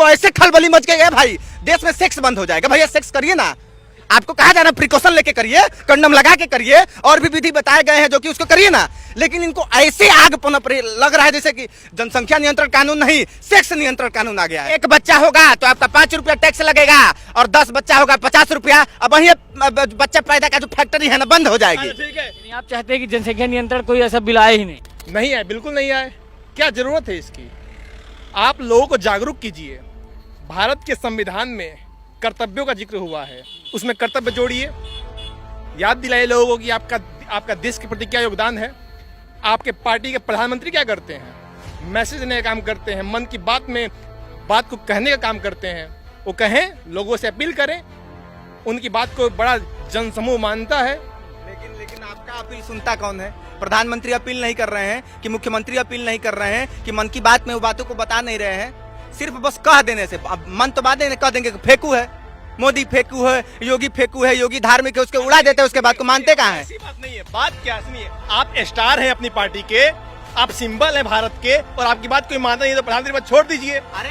तो ऐसे खलबली मच गई है भाई, देश में सेक्स बंद हो जाएगा। भैया सेक्स करिए ना, आपको कहा जा रहा है प्रिकॉशन लेके करिए, कंडम लगा के करिए, और भी विधि बताए गए हैं जो कि उसको करिए ना। लेकिन इनको ऐसे आग पनप लग रहा है जैसे कि जनसंख्या नियंत्रण कानून नहीं, सेक्स नियंत्रण कानून आ गया है। एक बच्चा होगा तो आपका 5 रुपया टैक्स लगेगा, और 10 बच्चा होगा 50 रुपया। अब वही बच्चा पैदा का जो फैक्ट्री है ना बंद हो जाएगी। ठीक है, आप चाहते हैं कि जनसंख्या नियंत्रण कोई ऐसा बिल आए ही नहीं? नहीं आए, बिल्कुल नहीं आए। क्या जरूरत है इसकी? आप लोगों को जागरूक कीजिए। भारत के संविधान में कर्तव्यों का जिक्र हुआ है, उसमें कर्तव्य जोड़िए, याद दिलाइए लोगों को कि आपका देश के प्रति क्या योगदान है। आपके पार्टी के प्रधानमंत्री क्या करते हैं? मैसेज देने का काम करते हैं, मन की बात में बात को कहने का काम करते हैं। वो कहें, लोगों से अपील करें, उनकी बात को बड़ा जनसमूह मानता है। लेकिन आपका अपील सुनता कौन है? प्रधानमंत्री अपील नहीं कर रहे हैं कि मुख्यमंत्री अपील नहीं कर रहे हैं कि मन की बात में वो बातों को बता नहीं रहे हैं। सिर्फ बस कह देने से, अब मन तो बात कह देंगे कि फेंकू है, मोदी फेंकू है, योगी फेंकू है, योगी धार्मिक है, उसके उड़ा देते हैं, उसके बाद को मानते कहाँ हैं? ऐसी बात नहीं है। बात क्या सुनिए, आप स्टार हैं अपनी पार्टी के, आप सिंबल हैं भारत के, और आपकी बात कोई मानता नहीं है तो प्रधानमंत्री बात छोड़ दीजिए। अरे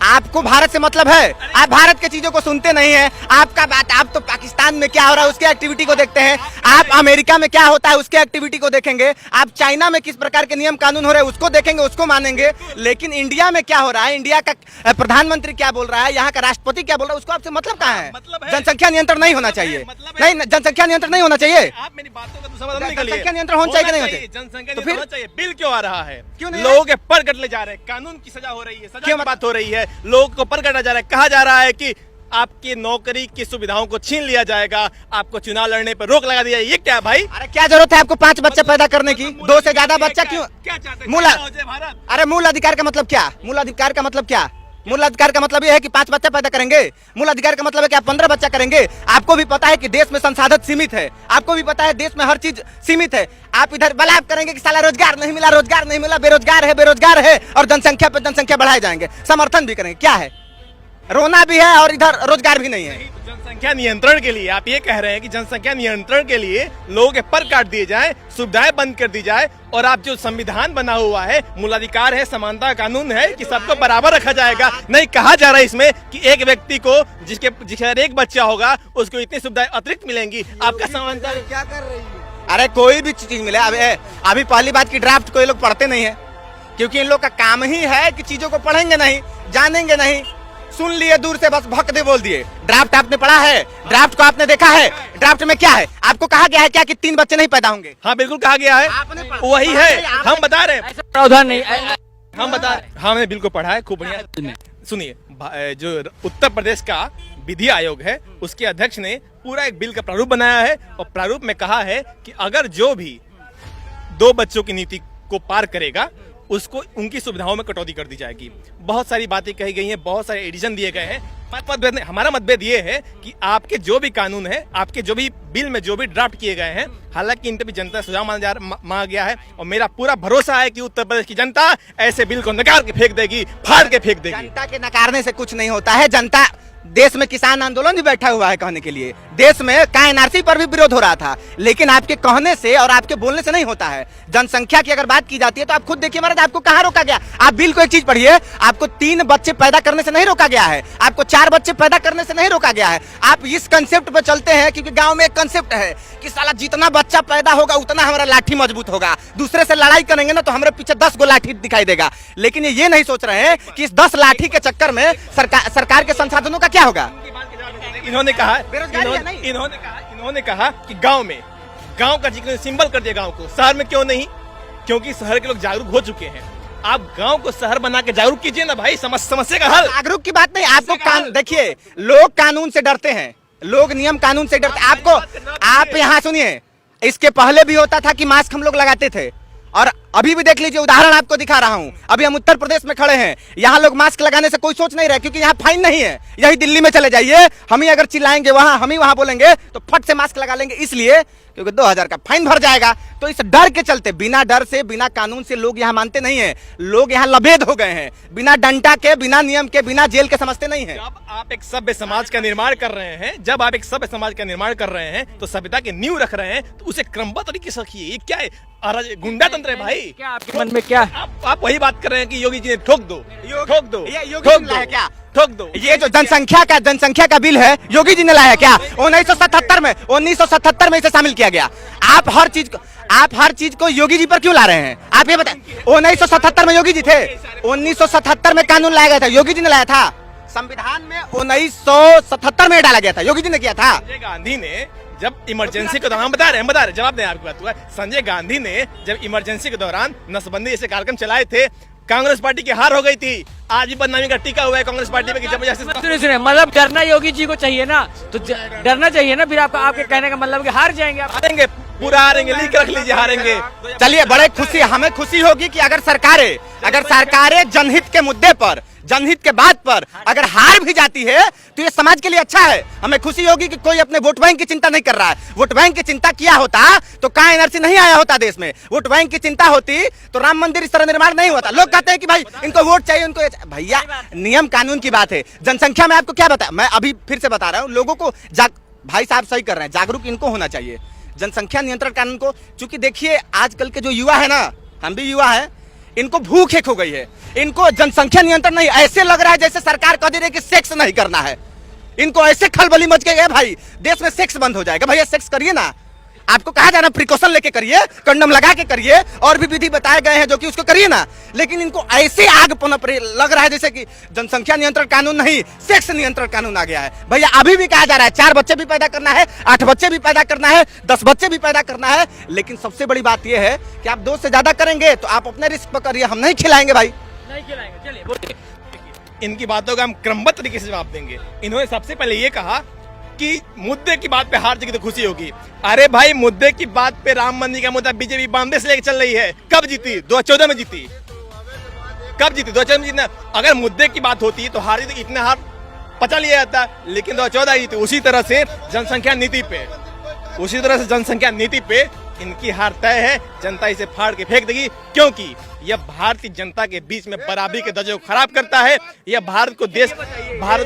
आपको भारत से मतलब है, आप भारत के चीजों को सुनते नहीं हैं। आपका बात, आप तो पाकिस्तान में क्या हो रहा है उसके एक्टिविटी को देखते हैं, आप अमेरिका में क्या होता है उसके एक्टिविटी को देखेंगे, आप चाइना में किस प्रकार के नियम कानून हो रहे हैं उसको देखेंगे, उसको मानेंगे। लेकिन इंडिया में क्या हो रहा है, इंडिया का प्रधानमंत्री क्या बोल रहा है, यहाँ का राष्ट्रपति क्या बोल रहा है, उसको आपसे मतलब कहाँ है? जनसंख्या नियंत्रण नहीं होना चाहिए, नहीं जनसंख्या नियंत्रण नहीं होना चाहिए। आप मेरी बातों का दूसरा मतलब निकालिए। जनसंख्या नियंत्रण होना चाहिए कि नहीं होना चाहिए? जनसंख्या तो नियंत्रण फिर होना चाहिए। बिल क्यों आ रहा है? क्यों नहीं? लोगों के पर कटले जा रहे हैं, कानून की सजा हो रही है, सजा की बात हो रही है, लोगों को पर कटा जा रहा है। कहा जा रहा है कि आपकी नौकरी की सुविधाओं को छीन लिया जाएगा, आपको चुनाव लड़ने पर रोक लगा दिया। ये क्या है भाई? अरे क्या जरूरत है आपको 5 बच्चे पैदा करने की? 2 से ज्यादा बच्चा क्यों? क्या चाहते हैं? मूल भारत अरे मूल अधिकार का मतलब क्या? मूल अधिकार का मतलब क्या? मूल अधिकार का मतलब ये है कि 5 बच्चा पैदा करेंगे। मूल अधिकार का मतलब है कि आप 15 बच्चा करेंगे। आपको भी पता है कि देश में संसाधन सीमित है, आपको भी पता है देश में हर चीज सीमित है। आप इधर बलाप करेंगे कि साला रोजगार नहीं मिला, रोजगार नहीं मिला, बेरोजगार है, और जनसंख्या पे जनसंख्या बढ़ाए जाएंगे, समर्थन भी करेंगे। क्या है? रोना भी है और इधर रोजगार भी नहीं है। जनसंख्या नियंत्रण के लिए आप ये कह रहे हैं कि जनसंख्या नियंत्रण के लिए लोगों के पर काट दिए जाएं, सुविधाएं बंद कर दी जाए, और आप जो संविधान बना हुआ है, मूलाधिकार है, समानता कानून है कि सबको बराबर रखा जाएगा। नहीं कहा जा रहा है इसमें कि एक व्यक्ति को जिसके एक बच्चा होगा उसको इतनी सुविधाएं अतिरिक्त मिलेंगी। आपका समानता क्या कर रही है? अरे कोई भी चीज मिले। अभी पहली बात की ड्राफ्ट कोई लोग पढ़ते नहीं है, क्योंकि इन लोग का काम ही है कि चीजों को पढ़ेंगे नहीं, जानेंगे नहीं, सुन लिए दूर से बस भक दे बोल दिए। ड्राफ्ट आपने पढ़ा है? ड्राफ्ट को आपने देखा है? ड्राफ्ट में क्या है? आपको कहा गया है क्या कि 3 बच्चे नहीं पैदा होंगे? हाँ बिल्कुल कहा गया है, वही है, हम बता रहे हैं। प्रावधान नहीं, हम बता रहे हैं, हमने बिल्कुल पढ़ा है, खूब बढ़िया। सुनिए, जो उत्तर प्रदेश का विधि आयोग है उसके अध्यक्ष ने पूरा एक बिल का प्रारूप बनाया है, और प्रारूप में कहा है कि अगर जो भी 2 बच्चों की नीति को पार करेगा उसको उनकी सुविधाओं में कटौती कर दी जाएगी। बहुत सारी बातें कही गई हैं, बहुत सारे एडिशन दिए गए हैं। हमारा मतभेद ये है कि आपके जो भी कानून है, आपके जो भी बिल में जो भी ड्राफ्ट किए गए हैं, हालांकि इन पर भी जनता सुझाव मांगा गया है, और मेरा पूरा भरोसा है कि उत्तर प्रदेश की जनता ऐसे बिल को नकार के फेंक देगी, फाड़ के फेंक देगी। जनता के नकारने से कुछ नहीं होता है। जनता, देश में किसान आंदोलन भी बैठा हुआ है कहने के लिए, देश में का एनआरसी पर भी विरोध हो रहा था, लेकिन आपके कहने से और आपके बोलने से नहीं होता है। जनसंख्या की अगर बात की जाती है तो आप खुद देखिए महाराज, आपको कहाँ रोका गया? आप बिल को एक चीज पढ़िए, आपको 3 बच्चे पैदा करने से नहीं रोका गया है, आपको 4 बच्चे पैदा करने से नहीं रोका गया है। आप इस कंसेप्ट पे चलते हैं क्योंकि गांव में एक कंसेप्ट है कि साला जितना बच्चा पैदा होगा उतना हमारा लाठी मजबूत होगा, दूसरे से लड़ाई करेंगे ना तो हमारे पीछे 10 गो लाठी दिखाई देगा। लेकिन ये नहीं सोच रहे हैं कि इस 10 लाठी के चक्कर में सरकार के संसाधनों का क्या होगा? इन्होंने कहा कि गांव का जिक्र सिंबल कर दिया गांव को, शहर में क्यों नहीं? क्योंकि शहर के लोग जागरूक हो चुके हैं। आप गांव को शहर बना के जागरूक कीजिए ना भाई, समस्या का हल। जागरूक की बात नहीं, आपको देखिए, लोग कानून से डरते हैं, लोग नियम कानून से डरते हैं। आप यहाँ सुनिए, इसके पहले भी होता था कि मास्क हम लोग लगाते थे, और अभी भी देख लीजिए, उदाहरण आपको दिखा रहा हूं। अभी हम उत्तर प्रदेश में खड़े हैं, यहाँ लोग मास्क लगाने से कोई सोच नहीं रहे, क्योंकि यहाँ फाइन नहीं है। यही दिल्ली में चले जाइए, हम ही अगर चिल्लाएंगे वहां, हम ही वहां बोलेंगे तो फट से मास्क लगा लेंगे, इसलिए क्योंकि 2000 का फाइन भर जाएगा। तो इस डर के चलते, बिना डर से, बिना कानून से लोग यहाँ मानते नहीं है। लोग यहाँ लबेद हो गए हैं, बिना डंडा के, बिना नियम के, बिना जेल के समझते नहीं है। जब आप एक सभ्य समाज का निर्माण कर रहे हैं, तो सभ्यता की नींव रख रहे हैं, तो उसे क्रमबद्ध तरीके से रखिए। ये क्या है? गुंडा तंत्र है भाई। क्या आपके मन में क्या है? आप वही बात कर रहे हैं कि योगी जी ने ठोक दो, ठोक दो, ये योगी ठोक जी ने लाया दो, क्या? ठोक दो। ये जो जनसंख्या का बिल है योगी जी ने लाया क्या? 1977 में इसे शामिल किया गया। आप हर चीज को योगी जी पर क्यों ला रहे हैं? आप ये बताएं, 1977 में योगी जी थे, 1977 में कानून लाया गया था, योगी जी ने लाया था। संविधान में 1977 में डाला गया था, योगी जी ने किया था। संजय गांधी ने जब इमरजेंसी के दौरान बता रहे हैं, जवाब दें आपकी बात हुआ। संजय गांधी ने जब इमरजेंसी के दौरान नसबंदी जैसे कार्यक्रम चलाए थे, कांग्रेस पार्टी की हार हो गई थी। आज भी बदनामी का टीका हुआ है कांग्रेस पार्टी पे कि जब सुनिए, मतलब डरना योगी जी को चाहिए ना, तो डरना चाहिए ना। फिर आपके कहने का मतलब कि हार जाएंगे आप? हारेंगे, पूरा हारेंगे, लिख रख लीजिए, हारेंगे। चलिए, बड़े खुशी, हमें खुशी होगी कि अगर सरकारें जनहित के मुद्दे पर, जनहित के बात पर अगर हार भी जाती है तो ये समाज के लिए अच्छा है। हमें खुशी होगी कि कोई अपने वोट बैंक की चिंता नहीं कर रहा है। वोट बैंक की चिंता किया होता तो का एनआरसी नहीं आया होता देश में। वोट बैंक की चिंता होती तो राम मंदिर इस तरह निर्माण नहीं होता। लोग कहते हैं कि भाई इनको वोट चाहिए, उनको भैया नियम कानून की बात है। जनसंख्या में आपको क्या बताया, मैं अभी फिर से बता रहा हूँ, लोगों को भाई साहब सही कर रहे हैं, जागरूक इनको होना चाहिए जनसंख्या नियंत्रण कानून को। चूंकि देखिए आजकल के जो युवा है ना, हम भी युवा है, इनको भूख एक हो गई है। इनको जनसंख्या नियंत्रण नहीं, ऐसे लग रहा है जैसे सरकार कह दे रही है कि सेक्स नहीं करना है। इनको ऐसे खलबली मच गई है भाई, देश में सेक्स बंद हो जाएगा। भैया सेक्स करिए ना, आपको कहा जा रहा है प्रिकॉशन लेके करिए, कंडम लगा के करिए, और भी विधि बताए गए हैं जो कि उसको करिए ना। लेकिन इनको ऐसे आग पनप लग रहा है जैसे कि जनसंख्या नियंत्रण कानून नहीं, सेक्स नियंत्रण कानून आ गया है। भैया अभी भी कहा जा रहा है 4 बच्चे भी पैदा करना है, 8 बच्चे भी पैदा करना है, 10 बच्चे भी पैदा करना है। लेकिन सबसे बड़ी बात यह है कि आप 2 से ज्यादा करेंगे तो आप अपने रिस्क पर करिए, हम नहीं खिलाएंगे भाई, नहीं खिलाएंगे। चलिए बोलिए। इनकी बातों का हम क्रमबद्ध तरीके से जवाब देंगे। इन्होंने सबसे पहले ये कहा कि मुद्दे की बात पे हार जाएगी तो खुशी होगी। अरे भाई, मुद्दे की बात पे राम मंदिर का मुद्दा बीजेपी बॉम्बे से लेकर चल रही है। कब जीती? 2014 में जीती। कब जीती? 2014 में जीतना। अगर मुद्दे की बात होती तो हार जीती, इतना हार पचा लिया जाता, लेकिन 2014 जीती। उसी तरह से जनसंख्या नीति पे इनकी हार तय है। जनता इसे फाड़ के फेंक देगी, क्योंकि यह भारतीय जनता के बीच में बराबरी के दर्जे को खराब करता है। यह भारत को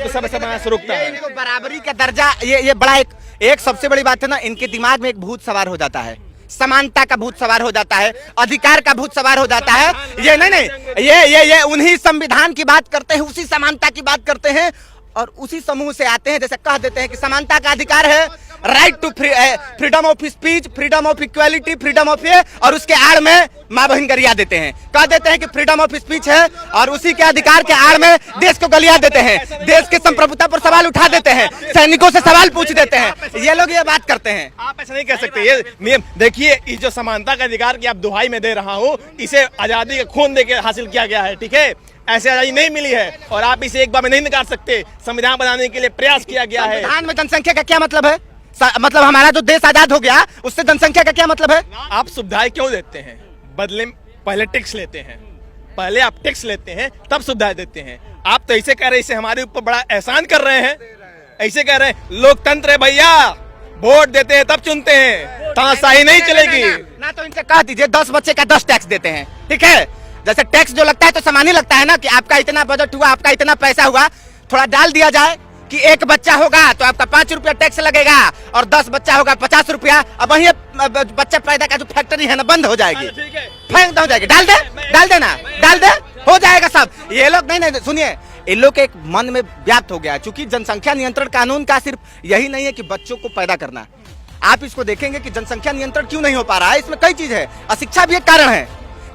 सबसे बड़ा से रोकता है। इनको बराबरी का दर्जा, ये बड़ा एक सबसे बड़ी बात है ना, इनके दिमाग में एक भूत सवार हो जाता है, समानता का भूत सवार हो जाता है, अधिकार का भूत सवार हो जाता है। ये नहीं, ये उन्हीं संविधान की बात करते हैं, उसी समानता की बात करते हैं, और उसी समूह से आते हैं जैसे कह देते हैं कि समानता का अधिकार है, right to freedom of speech, freedom of equality, freedom of ये, और उसके आड़ में माँ बहन गरिया देते हैं, कह देते हैं कि फ्रीडम ऑफ स्पीच है, और उसी के अधिकार के आड़ में देश को गलिया देते हैं, देश के संप्रभुता पर सवाल उठा देते हैं, सैनिकों से सवाल पूछ देते हैं। ये लोग ये बात करते हैं। आप ऐसा नहीं कह सकते। ये नियम देखिए, इस जो समानता का अधिकार की आप दुहाई में दे रहा हूँ, इसे आजादी का खून देके हासिल किया गया है, ठीक है? ऐसे आजादी नहीं मिली है, और आप इसे एक बार में नहीं निकाल सकते। संविधान बनाने के लिए प्रयास किया गया है। संविधान में जनसंख्या का क्या मतलब है? मतलब हमारा जो देश आजाद हो गया उससे जनसंख्या का क्या मतलब है? आप सुविधाएं क्यों देते हैं? बदले पहले टैक्स लेते हैं, पहले आप टैक्स लेते हैं तब सुविधाएं देते हैं। आप तो ऐसे कह रहे हैं इसे हमारे ऊपर बड़ा एहसान कर रहे हैं, ऐसे कह रहे हैं लोकतंत्र है भैया, वोट देते हैं तब चुनते हैं, तानाशाही नहीं चलेगी। ना तो इनसे कह दीजिए 10 बच्चे का 10 टैक्स देते हैं, ठीक है? जैसे टैक्स जो लगता है तो सामान्य लगता है ना कि आपका इतना बजट हुआ, आपका इतना पैसा हुआ, थोड़ा डाल दिया जाए कि 1 बच्चा होगा तो आपका 5 रुपया टैक्स लगेगा, और 10 बच्चा होगा 50 रुपया। अब वही बच्चा पैदा का जो फैक्ट्री है ना बंद हो जाएगी, फेंक हो जाएगी। डाल दे, हो जाएगा सब। ये लोग नहीं, सुनिए, इन लोग के एक मन में व्याप्त हो गया, चूंकि जनसंख्या नियंत्रण कानून का सिर्फ यही नहीं है कि बच्चों को पैदा करना। आप इसको देखेंगे कि जनसंख्या नियंत्रण क्यों नहीं हो पा रहा है, इसमें कई चीज है। अशिक्षा भी एक कारण है।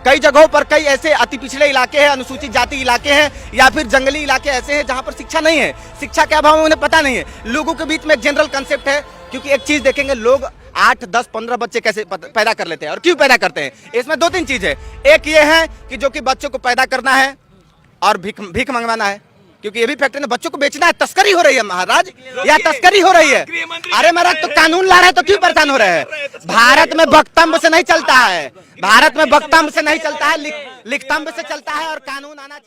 कई जगहों पर कई ऐसे अति पिछड़े इलाके हैं, अनुसूचित जाति इलाके हैं, या फिर जंगली इलाके ऐसे हैं जहां पर शिक्षा नहीं है। शिक्षा के अभाव में उन्हें पता नहीं है। लोगों के बीच में एक जनरल कंसेप्ट है, क्योंकि एक चीज देखेंगे, लोग 8, 10, 15 बच्चे कैसे पैदा कर लेते हैं और क्यों पैदा करते हैं। इसमें 2-3 चीज है। एक ये है कि जो कि बच्चों को पैदा करना है और भीख मंगवाना है, क्योंकि ये भी फैक्ट्री में बच्चों को बेचना है। तस्करी हो रही है महाराज, या तस्करी हो रही है। अरे महाराज, तो कानून ला रहे हैं तो क्यों परेशान हो रहे हैं? भारत में वक्तव्य से नहीं चलता है, भारत में वक्तव्य से नहीं चलता है, लिखतव्य से चलता है, और कानून आना चाहिए।